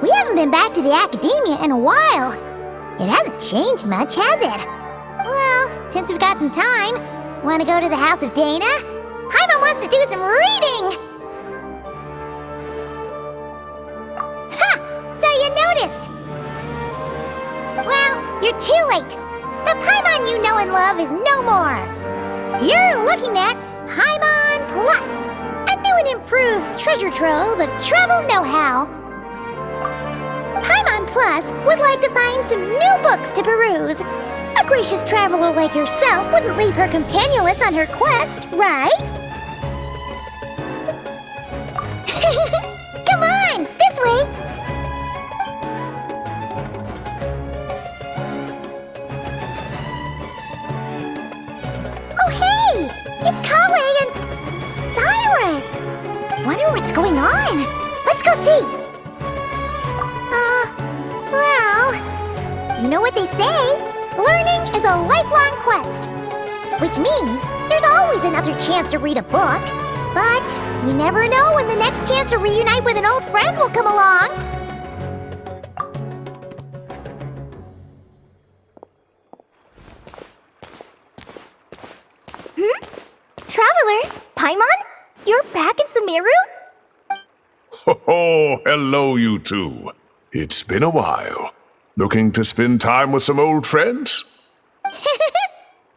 We haven't been back to the academia in a while. It hasn't changed much, has it? Well, since we've got some time, want to go to the house of Dana? Paimon wants to do some reading! Ha! So you noticed! Well, you're too late. The Paimon you know and love is no more. You're looking at Paimon Plus, a new and improved treasure trove of travel know-how. Paimon Plus would like to find some new books to peruse. A gracious traveler like yourself wouldn't leave her companionless on her quest, right? Come on, this way! Oh hey! It's Kale and Cyrus! Wonder what's going on. Let's go see! Well, you know what they say? Learning is a lifelong quest. Which means there's always another chance to read a book. But you never know when the next chance to reunite with an old friend will come along. Traveler, Paimon? You're back in Sumeru? Oh, hello, you two. It's been a while. Looking to spend time with some old friends?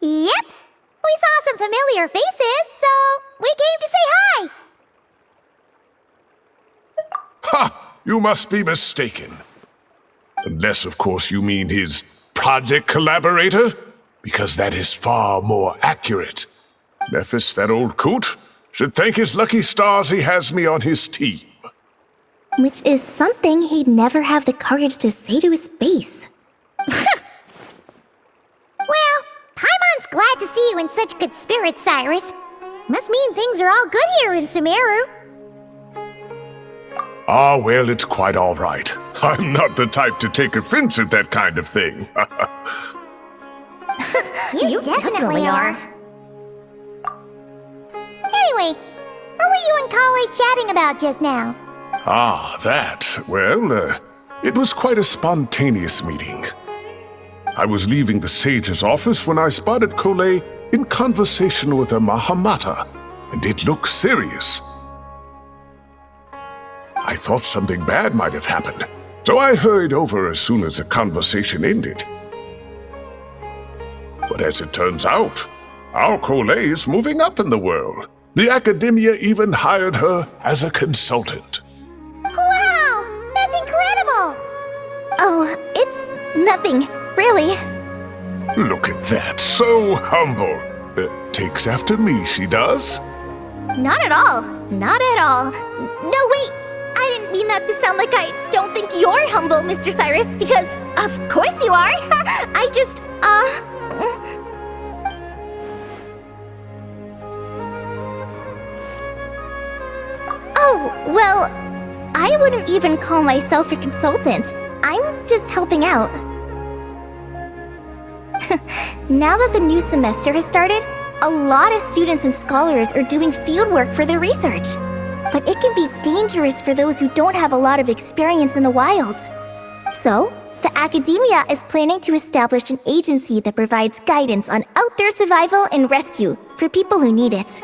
Yep. We saw some familiar faces, so we came to say hi. Ha! You must be mistaken. Unless, of course, you mean his project collaborator, because that is far more accurate. Nephis, that old coot, should thank his lucky stars he has me on his team. Which is something he'd never have the courage to say to his face. Well, Paimon's glad to see you in such good spirits, Cyrus. Must mean things are all good here in Sumeru. Ah, well, it's quite all right. I'm not the type to take offense at that kind of thing. You definitely are. Anyway, what were you and Kale chatting about just now? Ah, that. Well, it was quite a spontaneous meeting. I was leaving the sage's office when I spotted Kale in conversation with a Mahamata, and it looked serious. I thought something bad might have happened, so I hurried over as soon as the conversation ended. But as it turns out, our Kale is moving up in the world. The academia even hired her as a consultant. Wow! That's incredible! Oh, it's nothing, really. Look at that, so humble. Takes after me, she does. Not at all. Not at all. No, wait. I didn't mean that to sound like I don't think you're humble, Mr. Cyrus, because of course you are. I just, Oh, well, I wouldn't even call myself a consultant. I'm just helping out. Now that the new semester has started, a lot of students and scholars are doing fieldwork for their research. But it can be dangerous for those who don't have a lot of experience in the wild. So, the academia is planning to establish an agency that provides guidance on outdoor survival and rescue for people who need it.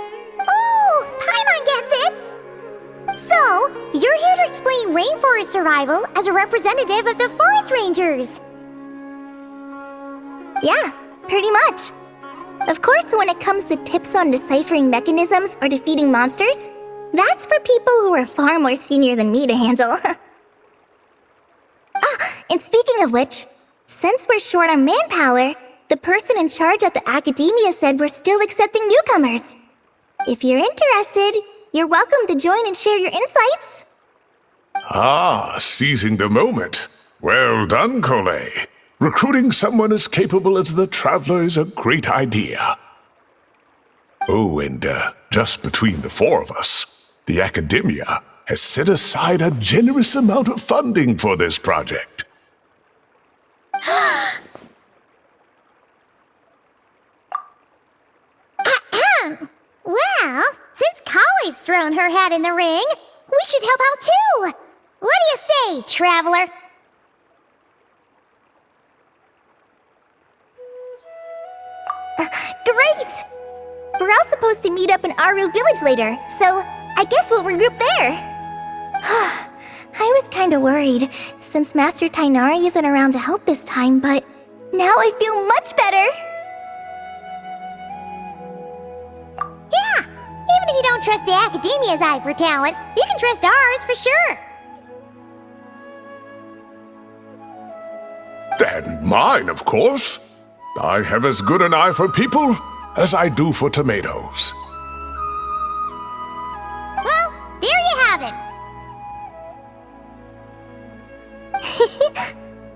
Oh, Paimon gets it! So, you're here to explain rainforest survival as a representative of the forest rangers. Yeah, pretty much. Of course, when it comes to tips on deciphering mechanisms or defeating monsters, that's for people who are far more senior than me to handle. And speaking of which, since we're short on manpower, the person in charge at the academia said we're still accepting newcomers. If you're interested, you're welcome to join and share your insights. Ah, seizing the moment. Well done, Kale. Recruiting someone as capable as the Traveler is a great idea. Oh, and just between the four of us, the academia has set aside a generous amount of funding for this project. Well, since Kale's thrown her hat in the ring, we should help out too. What do you say, day, traveler. Great! We're all supposed to meet up in Aru Village later, so I guess we'll regroup there. I was kinda worried, since Master Tainari isn't around to help this time, but now I feel much better! Yeah, even if you don't trust the Academia's eye for talent, you can trust ours for sure. And mine, of course. I have as good an eye for people as I do for tomatoes. Well, there you have it.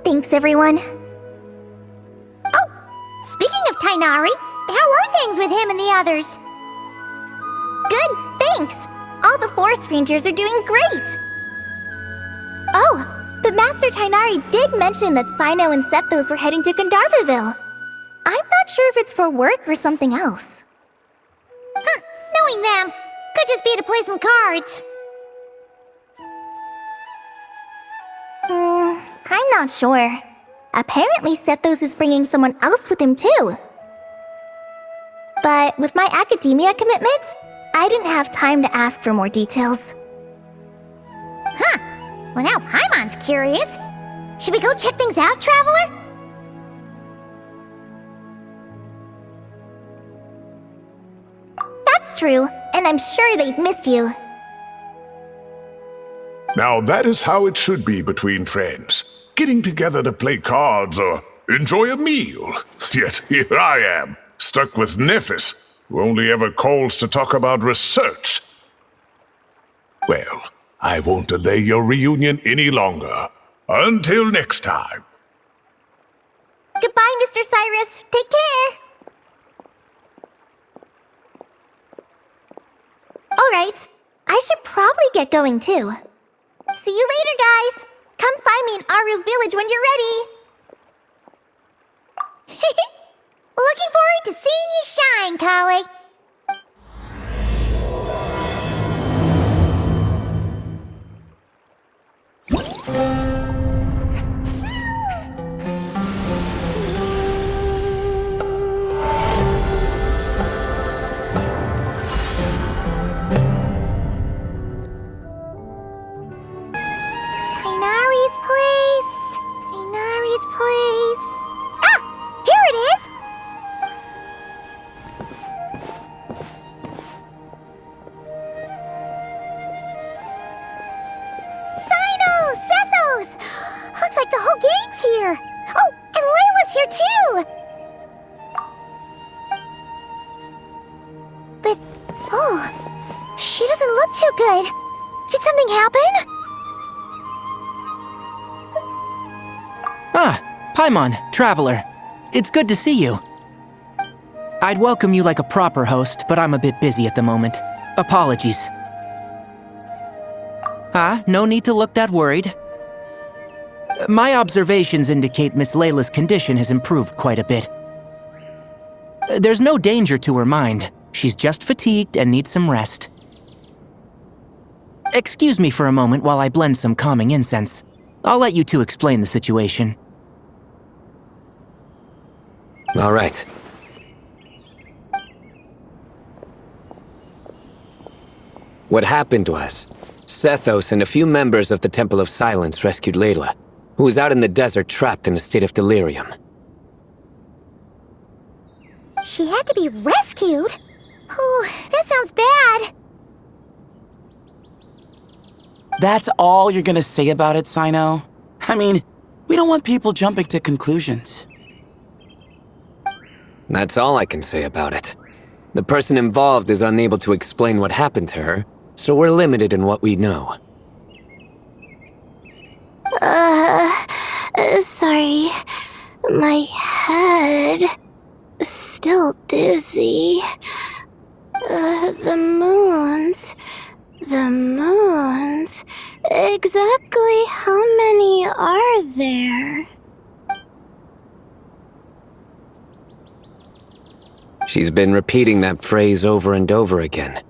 Thanks, everyone. Oh, speaking of Tainari, how are things with him and the others? Good, thanks. All the forest rangers are doing great. Oh, but Master Tainari did mention that Sino and Sethos were heading to Gandharvaville. I'm not sure if it's for work or something else. Huh, knowing them, could just be to play some cards. I'm not sure. Apparently Sethos is bringing someone else with him too. But with my academia commitment, I didn't have time to ask for more details. Huh, well now Paimon's curious. Should we go check things out, traveler? That's true, and I'm sure they've missed you. Now that is how it should be between friends. Getting together to play cards or enjoy a meal. Yet here I am, stuck with Nephis, who only ever calls to talk about research. Well, I won't delay your reunion any longer. Until next time. Goodbye, Mr. Cyrus. Take care. Alright, I should probably get going too. See you later, guys! Come find me in Aru Village when you're ready! Looking forward to seeing you shine, colleague. Tainari's place. Ah! Here it is! Sino! Sethos! Looks like the whole gang's here. Oh, and Layla's here too! But, oh, she doesn't look too good. Did something happen? Ah, Paimon, traveler. It's good to see you. I'd welcome you like a proper host, but I'm a bit busy at the moment. Apologies. Ah, no need to look that worried. My observations indicate Miss Layla's condition has improved quite a bit. There's no danger to her mind. She's just fatigued and needs some rest. Excuse me for a moment while I blend some calming incense. I'll let you two explain the situation. All right. What happened was, Sethos and a few members of the Temple of Silence rescued Layla, who was out in the desert trapped in a state of delirium. She had to be rescued? Oh, that sounds bad. That's all you're gonna say about it, Sino? I mean, we don't want people jumping to conclusions. That's all I can say about it. The person involved is unable to explain what happened to her, so we're limited in what we know. Sorry. My head... still dizzy. The moons... Exactly how many are there? She's been repeating that phrase over and over again,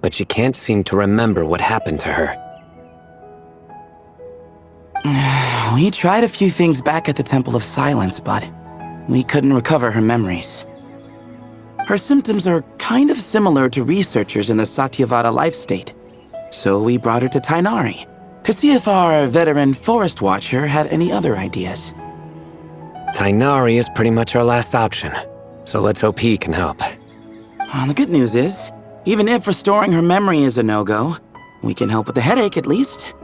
but she can't seem to remember what happened to her. We tried a few things back at the Temple of Silence, but we couldn't recover her memories. Her symptoms are kind of similar to researchers in the Satyavada life state, so we brought her to Tainari to see if our veteran forest watcher had any other ideas. Tainari is pretty much our last option, so let's hope he can help. The good news is, even if restoring her memory is a no-go, we can help with the headache at least.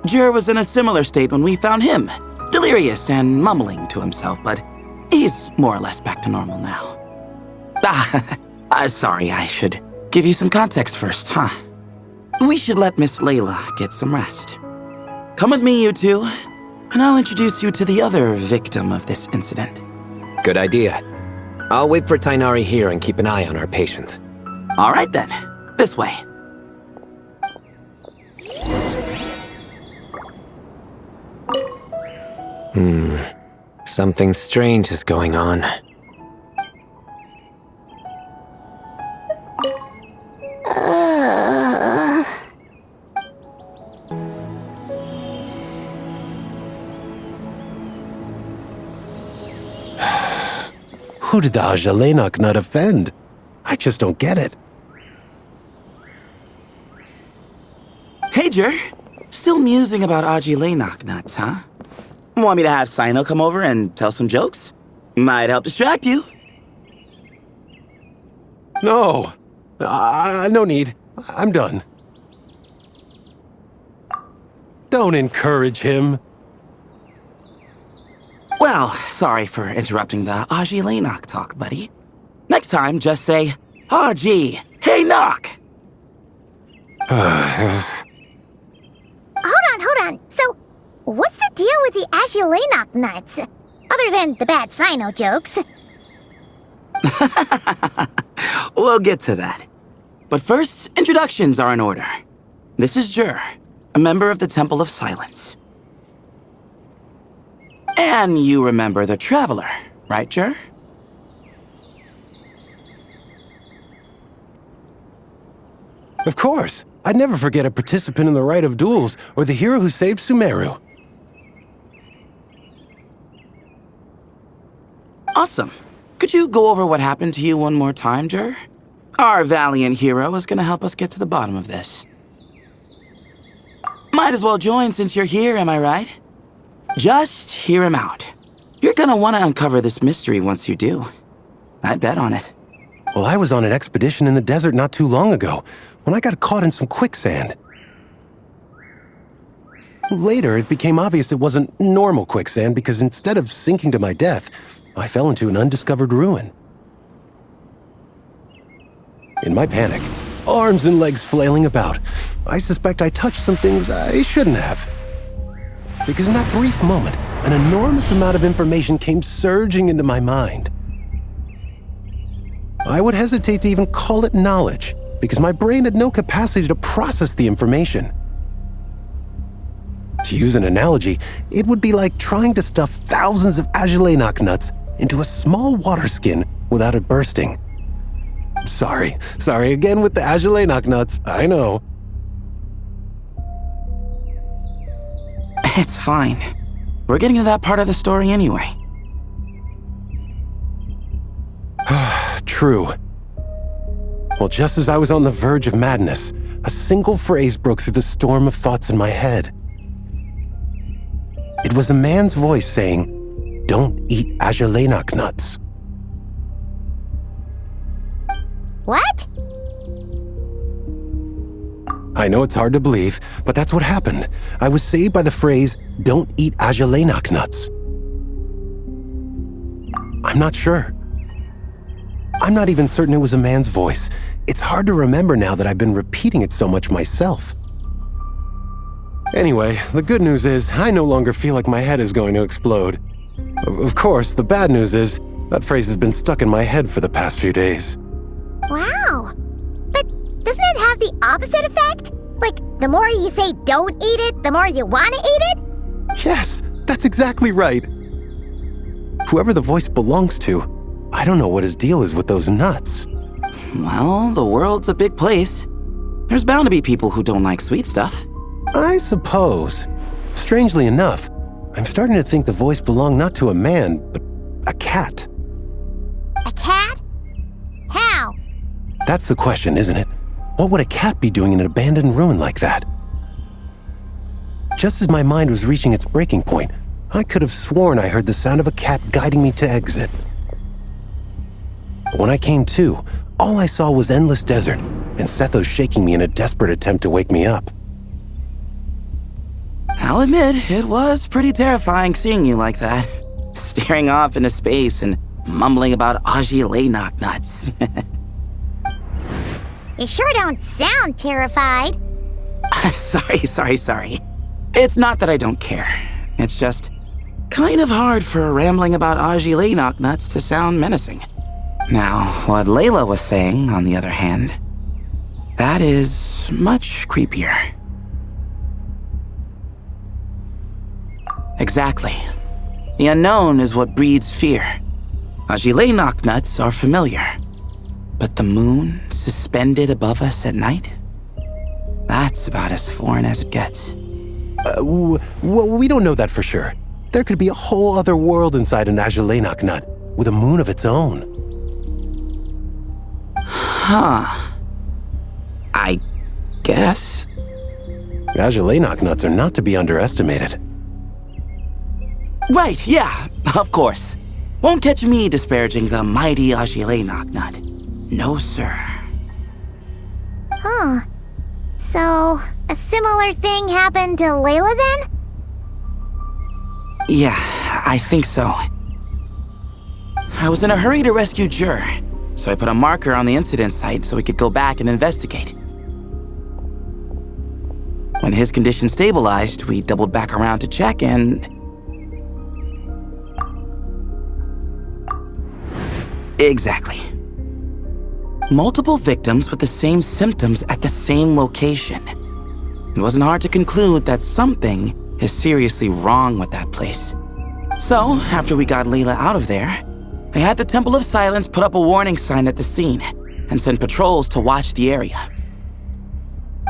Jur was in a similar state when we found him, delirious and mumbling to himself, but he's more or less back to normal now. Sorry, I should give you some context first, huh? We should let Miss Layla get some rest. Come with me, you two, and I'll introduce you to the other victim of this incident. Good idea. I'll wait for Tainari here and keep an eye on our patient. All right then, this way. Something strange is going on. Who did the Ajalenok not offend? I just don't get it. Hey, Jur. Still musing about Aji nuts, huh? Want me to have Sino come over and tell some jokes? Might help distract you. No. No need. I'm done. Don't encourage him. Well, sorry for interrupting the Aji talk, buddy. Next time, just say, Aji, hey knock! Hold on. So, what's the deal with the Ashilenok nuts? Other than the bad Sino jokes. We'll get to that. But first, introductions are in order. This is Jur, a member of the Temple of Silence. And you remember the Traveler, right, Jur? Of course. I'd never forget a participant in the Rite of Duels or the hero who saved Sumeru. Awesome. Could you go over what happened to you one more time, Jur? Our valiant hero is gonna help us get to the bottom of this. Might as well join since you're here, am I right? Just hear him out. You're gonna want to uncover this mystery once you do. I'd bet on it. Well, I was on an expedition in the desert not too long ago, when I got caught in some quicksand. Later, it became obvious it wasn't normal quicksand because instead of sinking to my death, I fell into an undiscovered ruin. In my panic, arms and legs flailing about, I suspect I touched some things I shouldn't have. Because in that brief moment, an enormous amount of information came surging into my mind. I would hesitate to even call it knowledge, because my brain had no capacity to process the information. To use an analogy, it would be like trying to stuff thousands of Ajalenok nuts into a small water skin without it bursting. Sorry again with the Ajalenok nuts, I know. It's fine. We're getting to that part of the story anyway. True. Well, just as I was on the verge of madness, a single phrase broke through the storm of thoughts in my head. It was a man's voice saying, "Don't eat Ajalenok nuts." What? I know it's hard to believe, but that's what happened. I was saved by the phrase, "Don't eat Ajalenok nuts." I'm not sure. I'm not even certain it was a man's voice. It's hard to remember now that I've been repeating it so much myself. Anyway, the good news is I no longer feel like my head is going to explode. Of course, the bad news is that phrase has been stuck in my head for the past few days. Wow. But doesn't it have the opposite effect? Like, the more you say don't eat it, the more you want to eat it? Yes, that's exactly right. Whoever the voice belongs to, I don't know what his deal is with those nuts. Well, the world's a big place. There's bound to be people who don't like sweet stuff. I suppose. Strangely enough, I'm starting to think the voice belonged not to a man, but a cat. A cat? How? That's the question, isn't it? What would a cat be doing in an abandoned ruin like that? Just as my mind was reaching its breaking point, I could have sworn I heard the sound of a cat guiding me to exit. But when I came to, all I saw was endless desert, and Sethos shaking me in a desperate attempt to wake me up. I'll admit, it was pretty terrifying seeing you like that. Staring off into space and mumbling about Aji Leynok nuts. You sure don't sound terrified. Sorry. It's not that I don't care. It's just kind of hard for rambling about Aji Leynok nuts to sound menacing. Now, what Layla was saying, on the other hand, that is much creepier. Exactly. The unknown is what breeds fear. Aji Leynok nuts are familiar. But the moon suspended above us at night? That's about as foreign as it gets. Well, we don't know that for sure. There could be a whole other world inside an Aji Leynok nut, with a moon of its own. Huh. I guess. Aji Leynok nuts are not to be underestimated. Right, yeah, of course. Won't catch me disparaging the mighty Aji Leynok nut. No, sir. Huh. So, a similar thing happened to Layla then? Yeah, I think so. I was in a hurry to rescue Jur, so I put a marker on the incident site so we could go back and investigate. When his condition stabilized, we doubled back around to check and... Exactly. Multiple victims with the same symptoms at the same location. It wasn't hard to conclude that something is seriously wrong with that place. So, after we got Layla out of there, I had the Temple of Silence put up a warning sign at the scene and send patrols to watch the area.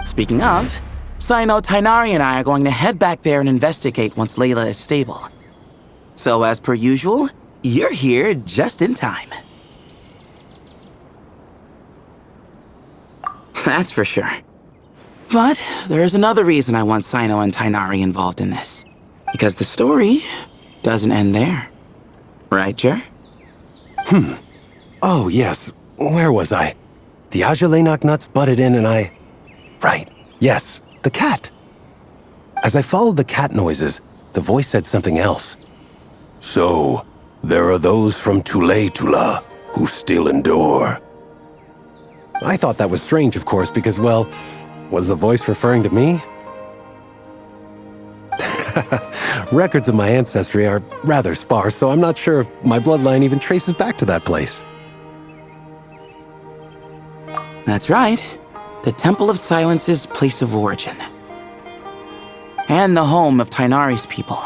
Speaking of, Sino, Tainari, and I are going to head back there and investigate once Layla is stable. So, as per usual, you're here just in time. That's for sure. But there is another reason I want Sino and Tainari involved in this. Because the story doesn't end there. Right, Jer? Oh, yes. Where was I? The Aji Leynok nuts butted in and I... Right. Yes, the cat. As I followed the cat noises, the voice said something else. So, there are those from Tula who still endure. I thought that was strange, of course, because, well, was the voice referring to me? Records of my ancestry are rather sparse, so I'm not sure if my bloodline even traces back to that place. That's right. The Temple of Silence's place of origin. And the home of Tainari's people.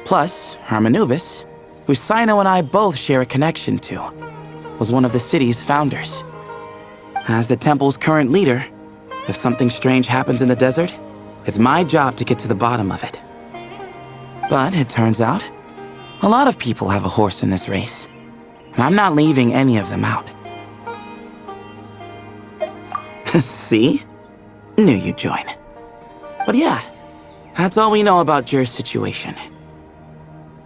Plus, Hermanubis, who Sino and I both share a connection to, was one of the city's founders. As the temple's current leader, if something strange happens in the desert, it's my job to get to the bottom of it. But it turns out, a lot of people have a horse in this race, and I'm not leaving any of them out. See? Knew you'd join. But yeah, that's all we know about Jur's situation.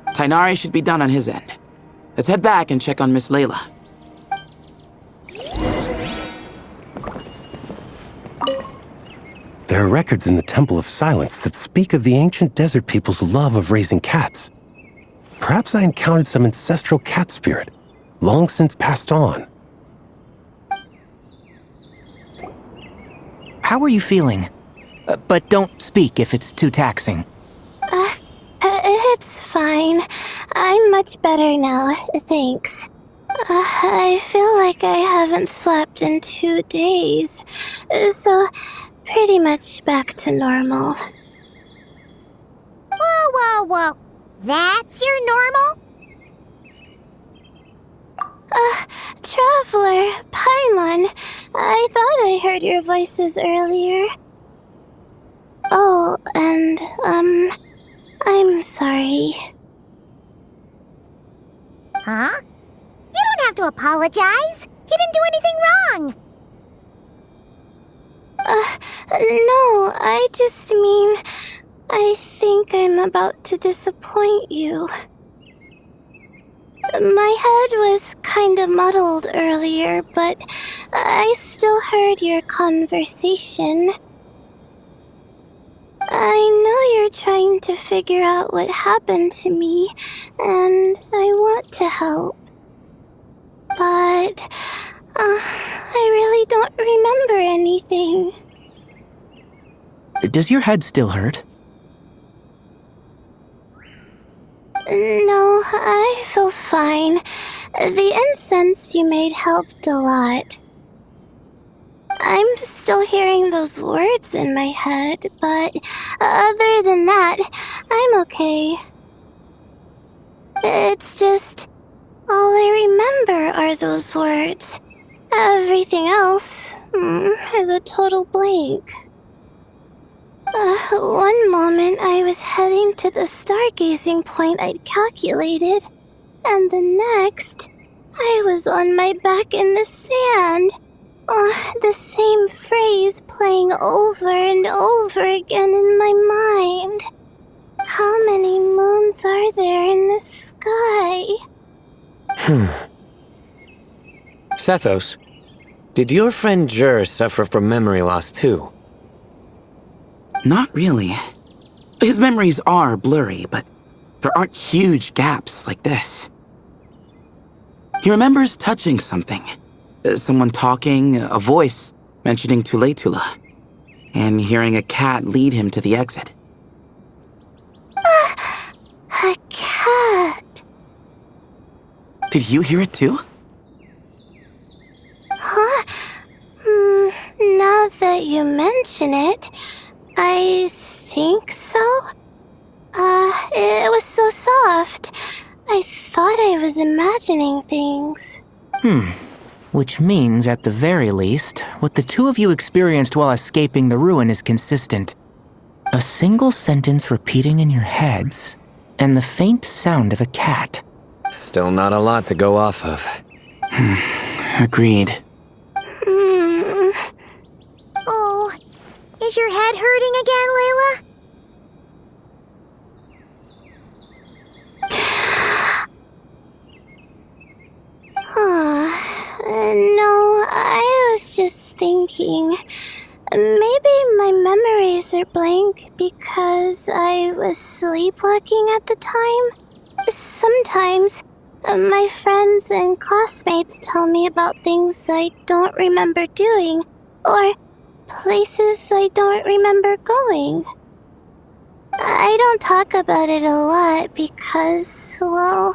Tainari should be done on his end. Let's head back and check on Miss Layla. There are records in the Temple of Silence that speak of the ancient desert people's love of raising cats. Perhaps I encountered some ancestral cat spirit, long since passed on. How are you feeling? But don't speak if it's too taxing. It's fine. I'm much better now, thanks. I feel like I haven't slept in 2 days, so pretty much back to normal. Whoa. That's your normal? Traveler, Paimon, I thought I heard your voices earlier. Oh, and, I'm sorry. Huh? You don't have to apologize. He didn't do anything wrong. No, I just mean, I think I'm about to disappoint you. My head was kinda muddled earlier, but I still heard your conversation. I know you're trying to figure out what happened to me, and I want to help. But, I really don't remember anything. Does your head still hurt? No, I feel fine. The incense you made helped a lot. I'm still hearing those words in my head, but other than that, I'm okay. It's just, all I remember are those words. Everything else is a total blank. One moment I was heading to the stargazing point I'd calculated, and the next, I was on my back in the sand. The same phrase playing over and over again in my mind. How many moons are there in the sky? Sethos, did your friend Jur suffer from memory loss too? Not really. His memories are blurry, but there aren't huge gaps like this. He remembers touching something. Someone talking, a voice mentioning Tuletula, and hearing a cat lead him to the exit. A cat. Did you hear it too? Huh? Now that you mention it, I think so. It was so soft. I thought I was imagining things. Which means, at the very least, what the two of you experienced while escaping the ruin is consistent. A single sentence repeating in your heads, and the faint sound of a cat. Still not a lot to go off of. Agreed. Oh, is your head hurting again, Layla? No, I was just thinking. Maybe my memories are blank because I was sleepwalking at the time. Sometimes, my friends and classmates tell me about things I don't remember doing, or places I don't remember going. I don't talk about it a lot because, well,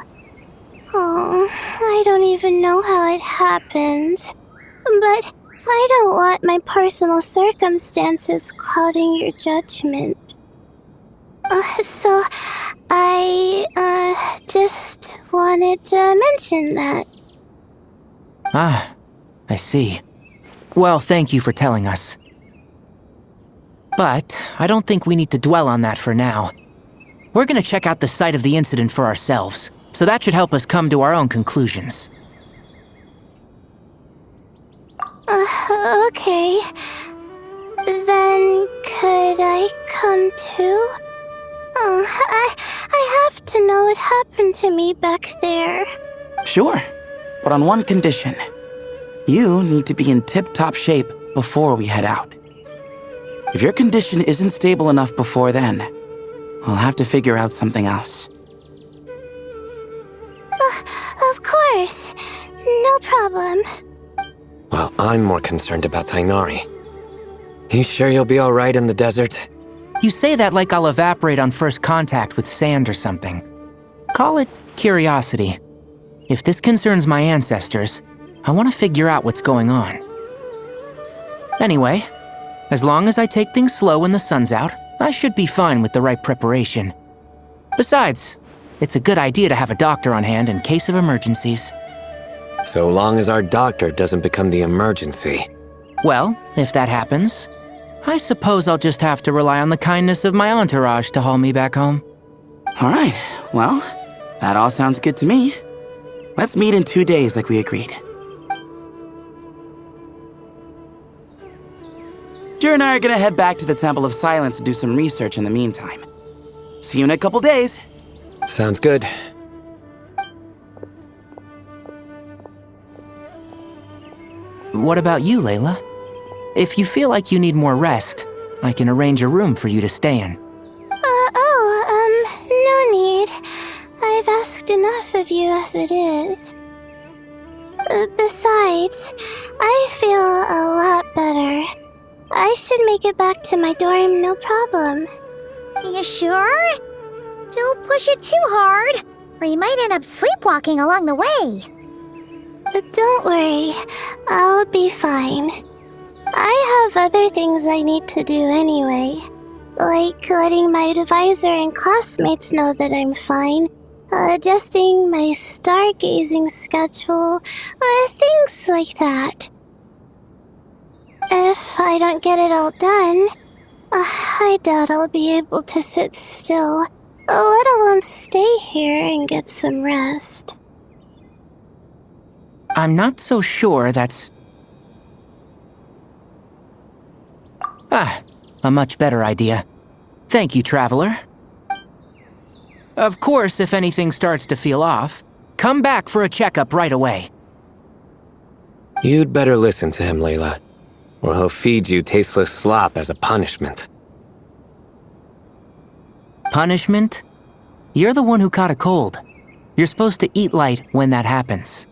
I don't even know how it happened. But I don't want my personal circumstances clouding your judgment. So I just wanted to mention that. Ah, I see. Well, thank you for telling us. But I don't think we need to dwell on that for now. We're gonna check out the site of the incident for ourselves, so that should help us come to our own conclusions. Okay. Then could I come too? I have to know what happened to me back there. Sure, but on one condition. You need to be in tip-top shape before we head out. If your condition isn't stable enough before then, we'll have to figure out something else. Of course. No problem. Well, I'm more concerned about Tainari. You sure you'll be alright in the desert? You say that like I'll evaporate on first contact with sand or something. Call it curiosity. If this concerns my ancestors, I want to figure out what's going on. Anyway, as long as I take things slow when the sun's out, I should be fine with the right preparation. Besides, it's a good idea to have a doctor on hand in case of emergencies. So long as our doctor doesn't become the emergency. Well, if that happens, I suppose I'll just have to rely on the kindness of my entourage to haul me back home. Alright, well, that all sounds good to me. Let's meet in 2 days like we agreed. Jer and I are gonna head back to the Temple of Silence and do some research in the meantime. See you in a couple days. Sounds good. What about you, Layla? If you feel like you need more rest, I can arrange a room for you to stay in. No need. I've asked enough of you as it is. Besides, I feel a lot better. I should make it back to my dorm, no problem. You sure? Don't push it too hard, or you might end up sleepwalking along the way. Don't worry, I'll be fine. I have other things I need to do anyway. Like letting my advisor and classmates know that I'm fine, adjusting my stargazing schedule, things like that. If I don't get it all done, I doubt I'll be able to sit still, let alone stay here and get some rest. I'm not so sure that's... a much better idea. Thank you, Traveler. Of course, if anything starts to feel off, come back for a checkup right away. You'd better listen to him, Layla, or he'll feed you tasteless slop as a punishment. Punishment? You're the one who caught a cold. You're supposed to eat light when that happens.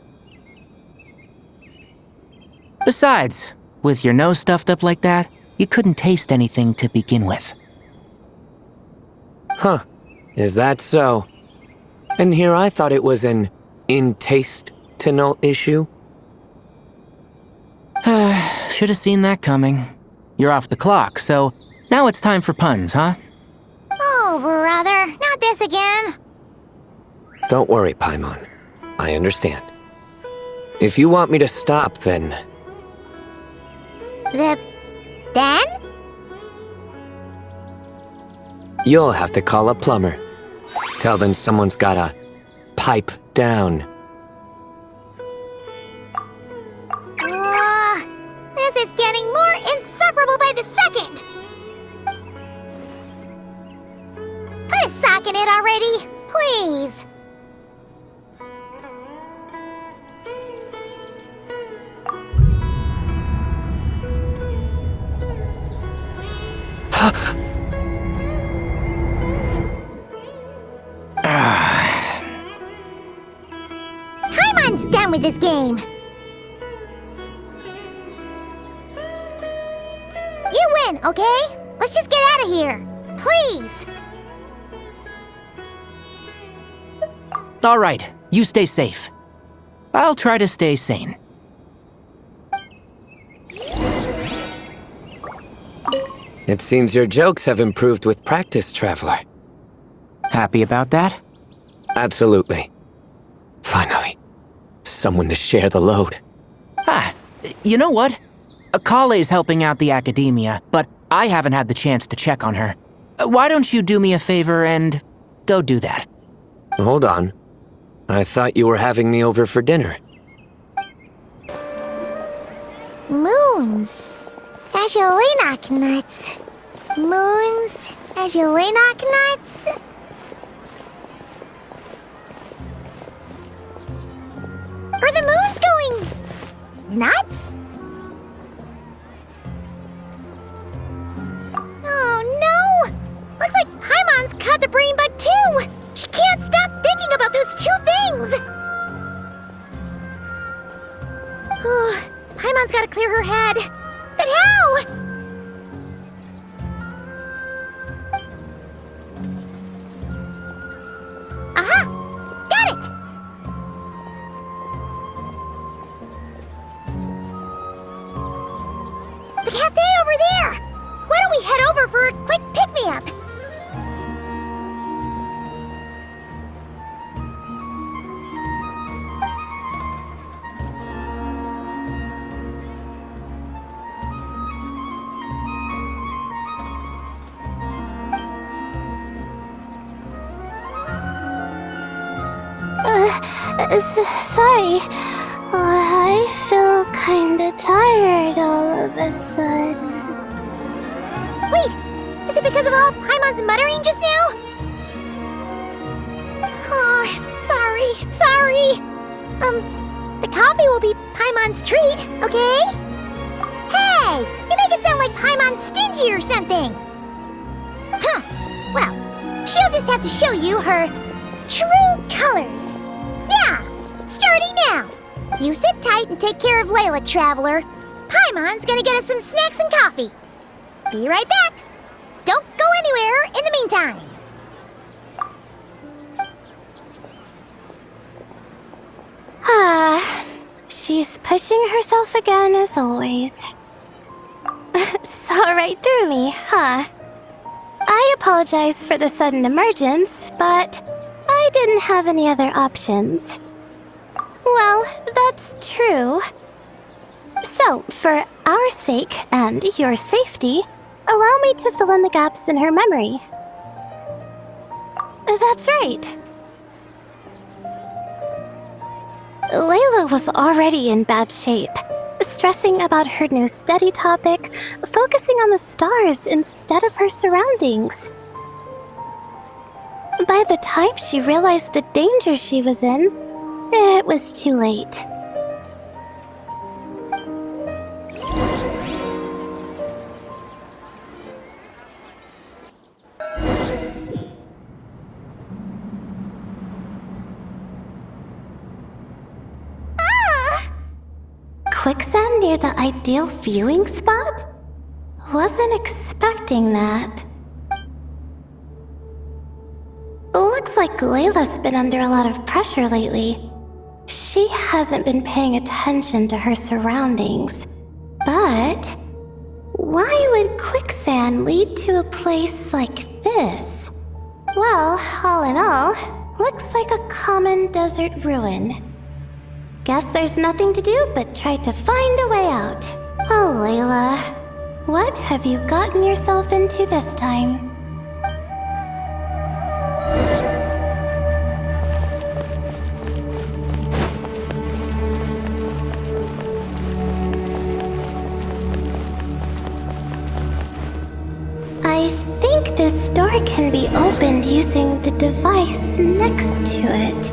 Besides, with your nose stuffed up like that, you couldn't taste anything to begin with. Huh. Is that so? And here I thought it was an intestinal issue? Should have seen that coming. You're off the clock, so now it's time for puns, huh? Oh, brother, not this again. Don't worry, Paimon. I understand. If you want me to stop, then... Then? You'll have to call a plumber. Tell them someone's gotta pipe down. This is getting more insufferable by the second! Put a sock in it already, please! Paimon's done with this game. You win, okay? Let's just get out of here. Please. All right, you stay safe. I'll try to stay sane. It seems your jokes have improved with practice, Traveler. Happy about that? Absolutely. Finally, someone to share the load. You know what? Kale's helping out the academia, but I haven't had the chance to check on her. Why don't you do me a favor and go do that? Hold on. I thought you were having me over for dinner. Moons. Azulenak nuts. Moons. Azulenak nuts. Are the moons going... nuts? Oh no! Looks like Paimon's caught the brain bug too! She can't stop thinking about those two things! Paimon's gotta clear her head. But how? Aha! Got it! The cafe over there! Why don't we head over for a quick pick-me-up? Sorry. I feel kinda tired all of a sudden. Wait! Is it because of all Paimon's muttering just now? Oh, sorry. The coffee will be Paimon's treat, okay? Hey! You make it sound like Paimon's stingy or something! Well, she'll just have to show you her true colors. Yeah! Starting now! You sit tight and take care of Layla, Traveler. Paimon's gonna get us some snacks and coffee. Be right back! Don't go anywhere in the meantime! She's pushing herself again as always. Saw right through me, huh? I apologize for the sudden emergence, but I didn't have any other options. Well, that's true. So, for our sake and your safety, allow me to fill in the gaps in her memory. That's right. Layla was already in bad shape, stressing about her new study topic, focusing on the stars instead of her surroundings. By the time she realized the danger she was in, it was too late. Quicksand near the ideal viewing spot? Wasn't expecting that. Looks like Layla's been under a lot of pressure lately. She hasn't been paying attention to her surroundings. But why would quicksand lead to a place like this? Well, all in all, looks like a common desert ruin. Guess there's nothing to do but try to find a way out. Oh, Layla, what have you gotten yourself into this time? I think this door can be opened using the device next to it.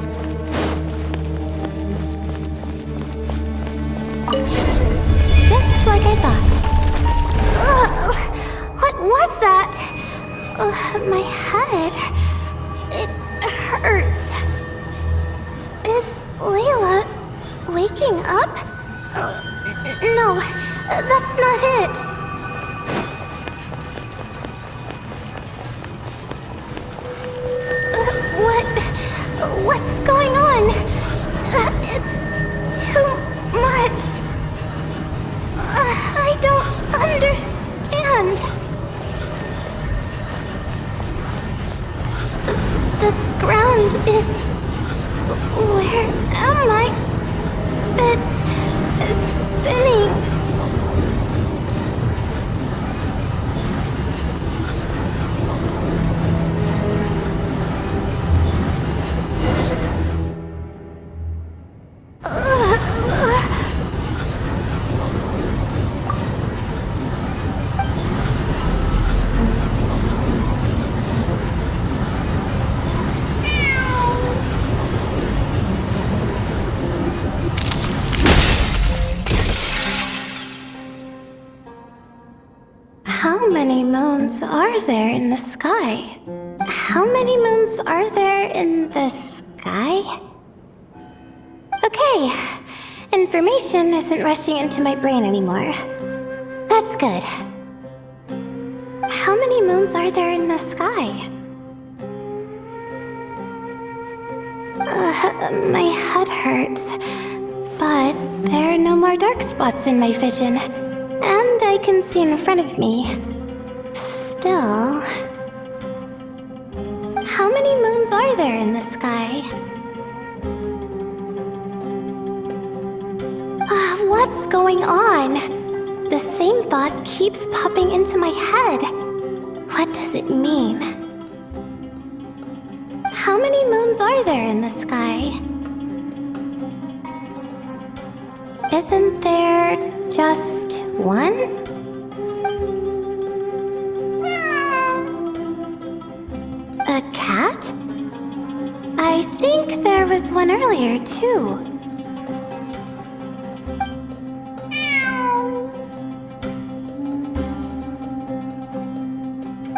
Just like I thought. Ugh, what was that? My head. It hurts. Is Layla waking up? No, that's not it. What's going on? It's too much. I don't understand. The ground is... Where am I? It's spinning. How many moons are there in the sky? How many moons are there in the sky? Okay, information isn't rushing into my brain anymore. That's good. How many moons are there in the sky? My head hurts, but there are no more dark spots in my vision. And I can see in front of me. Still... How many moons are there in the sky? What's going on? The same thought keeps popping into my head. What does it mean? How many moons are there in the sky? Isn't there just one? A cat? I think there was one earlier, too.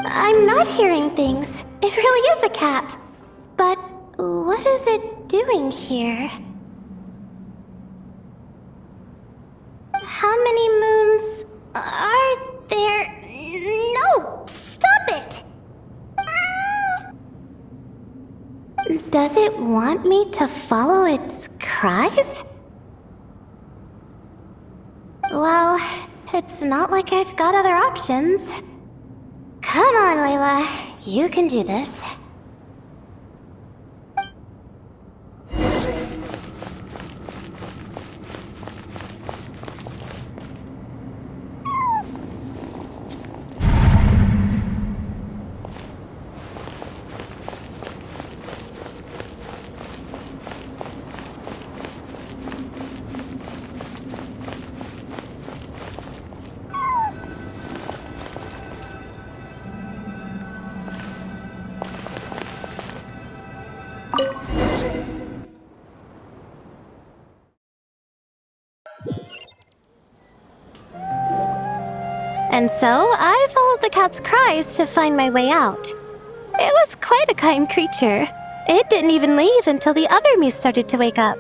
I'm not hearing things. It really is a cat. But what is it doing here? How many moons are there? No! Stop it! Does it want me to follow its cries? Well, it's not like I've got other options. Come on, Layla. You can do this. And so, I followed the cat's cries to find my way out. It was quite a kind creature. It didn't even leave until the other me started to wake up.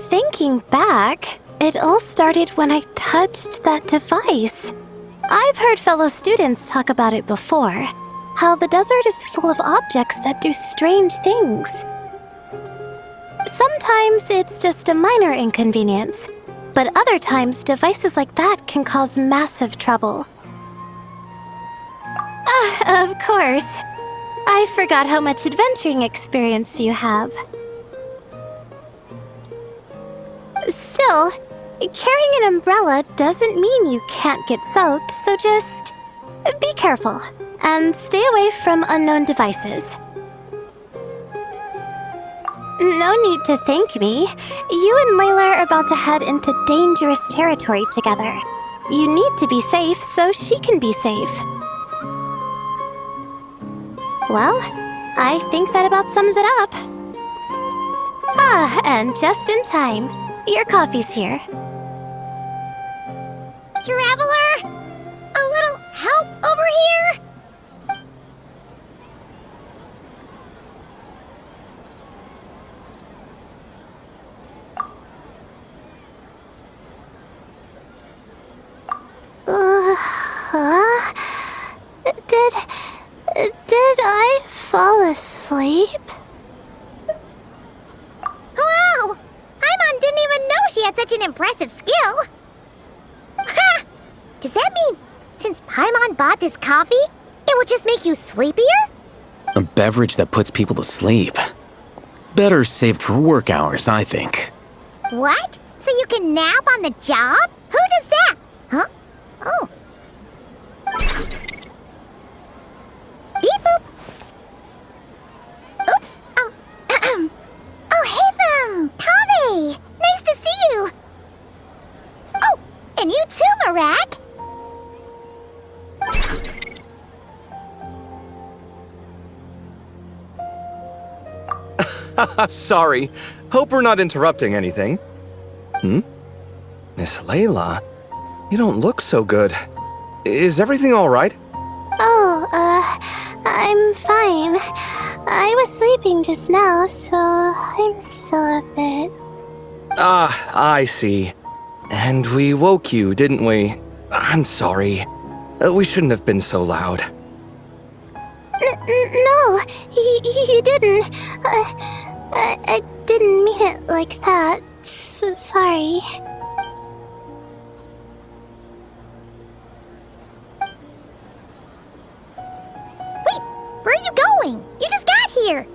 Thinking back, it all started when I touched that device. I've heard fellow students talk about it before. How the desert is full of objects that do strange things. Sometimes it's just a minor inconvenience. But other times, devices like that can cause massive trouble. Of course. I forgot how much adventuring experience you have. Still, carrying an umbrella doesn't mean you can't get soaked, so just be careful and stay away from unknown devices. No need to thank me. You and Layla are about to head into dangerous territory together. You need to be safe so she can be safe. Well, I think that about sums it up. Ah, and just in time. Your coffee's here. Traveler! A little help over here? Did I fall asleep? Wow! Paimon didn't even know she had such an impressive skill! Ha! Does that mean since Paimon bought this coffee, it would just make you sleepier? A beverage that puts people to sleep. Better saved for work hours, I think. What? So you can nap on the job? Who does that? Huh? Oh. Beep boop. Oops. Oh, hey, Kaveh! Nice to see you! Oh, and you too, Marak! Sorry. Hope we're not interrupting anything. Miss Layla, you don't look so good. Is everything all right? Oh, I'm fine. I was sleeping just now, so I'm still a bit... Ah, I see. And we woke you, didn't we? I'm sorry. We shouldn't have been so loud. No, you didn't. I didn't mean it like that. Sorry. Wait, where are you going? You just got here.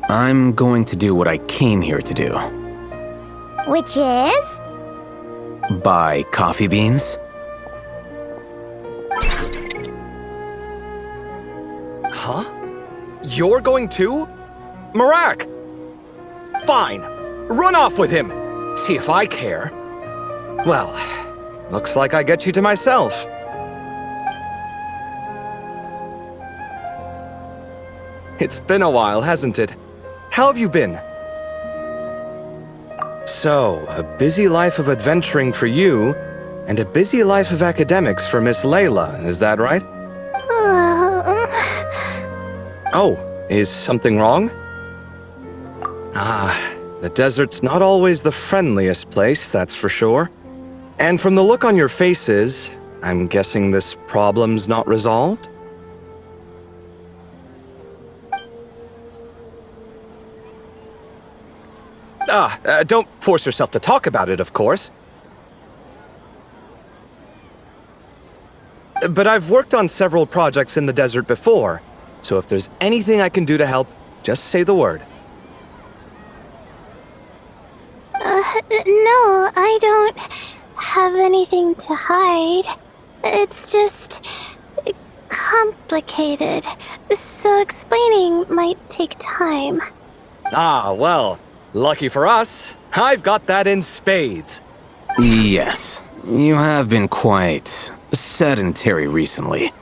I'm going to do what I came here to do. Which is? Buy coffee beans. Huh? You're going too? Marak! Fine. Run off with him! See if I care. Well, looks like I get you to myself. It's been a while, hasn't it? How have you been? So, a busy life of adventuring for you, and a busy life of academics for Miss Layla, is that right? Oh, is something wrong? The desert's not always the friendliest place, that's for sure. And from the look on your faces, I'm guessing this problem's not resolved? Don't force yourself to talk about it, of course. But I've worked on several projects in the desert before, so if there's anything I can do to help, just say the word. No, I don't have anything to hide. It's just complicated, so explaining might take time. Well, lucky for us, I've got that in spades. Yes, you have been quite sedentary recently.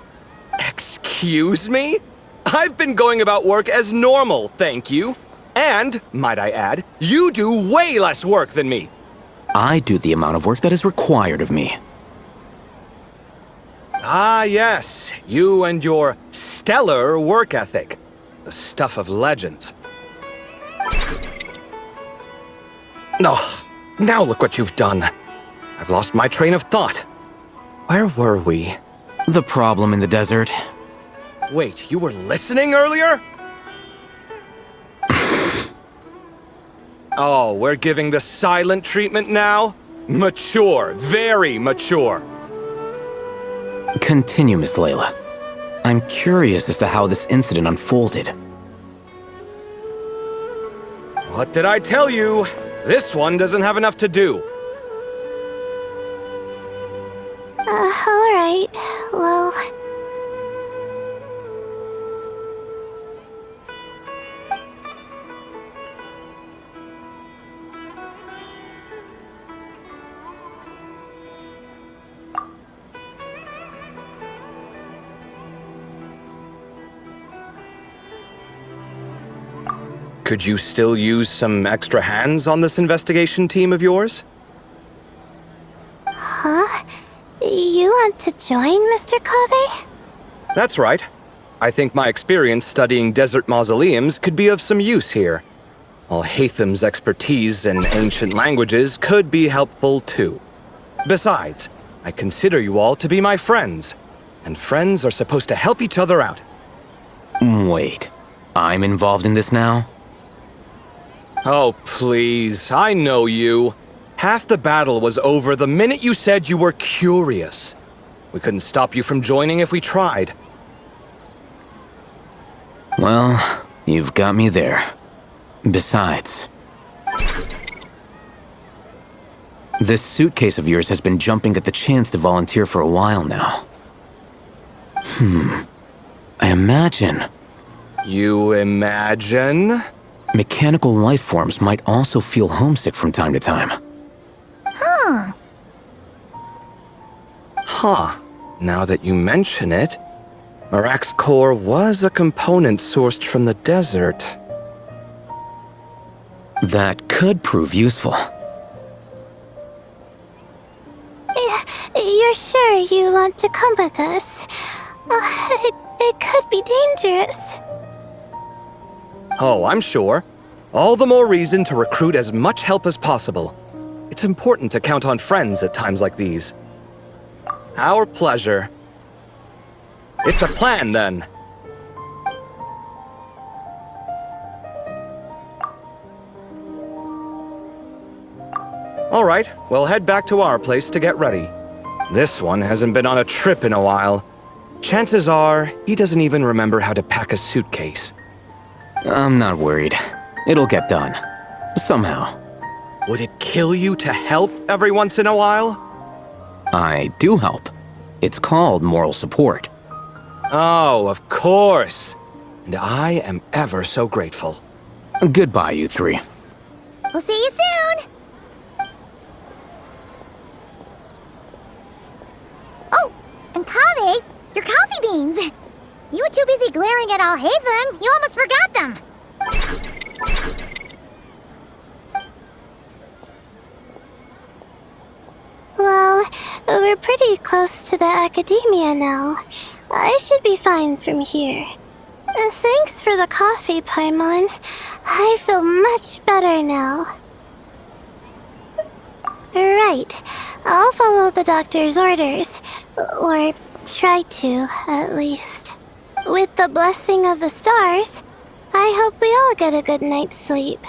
Excuse me? I've been going about work as normal, thank you. And, might I add, you do way less work than me. I do the amount of work that is required of me. Yes, you and your stellar work ethic. The stuff of legends. Now look what you've done. I've lost my train of thought. Where were we? The problem in the desert. Wait, you were listening earlier? Oh, we're giving the silent treatment now? Mature, very mature. Continue, Miss Layla. I'm curious as to how this incident unfolded. What did I tell you? This one doesn't have enough to do. Alright, well... Could you still use some extra hands on this investigation team of yours? Huh? You want to join, Mr. Covey? That's right. I think my experience studying desert mausoleums could be of some use here. Al-Haytham's expertise in ancient languages could be helpful too. Besides, I consider you all to be my friends, and friends are supposed to help each other out. Wait, I'm involved in this now? Oh, please, I know you. Half the battle was over the minute you said you were curious. We couldn't stop you from joining if we tried. Well, you've got me there. Besides, this suitcase of yours has been jumping at the chance to volunteer for a while now. I imagine... You imagine? Mechanical life forms might also feel homesick from time to time. Now that you mention it, Marak's core was a component sourced from the desert. That could prove useful. You're sure you want to come with us? It could be dangerous. Oh, I'm sure. All the more reason to recruit as much help as possible. It's important to count on friends at times like these. Our pleasure. It's a plan, then. All right, we'll head back to our place to get ready. This one hasn't been on a trip in a while. Chances are, he doesn't even remember how to pack a suitcase. I'm not worried. It'll get done. Somehow. Would it kill you to help every once in a while? I do help. It's called moral support. Oh, of course. And I am ever so grateful. Goodbye, you three. We'll see you soon! Oh, and Kaveh, your coffee beans! You were too busy glaring at Alhaitham, you almost forgot them! Well, we're pretty close to the academia now. I should be fine from here. Thanks for the coffee, Paimon. I feel much better now. Right. I'll follow the doctor's orders. Or try to, at least. With the blessing of the stars, I hope we all get a good night's sleep.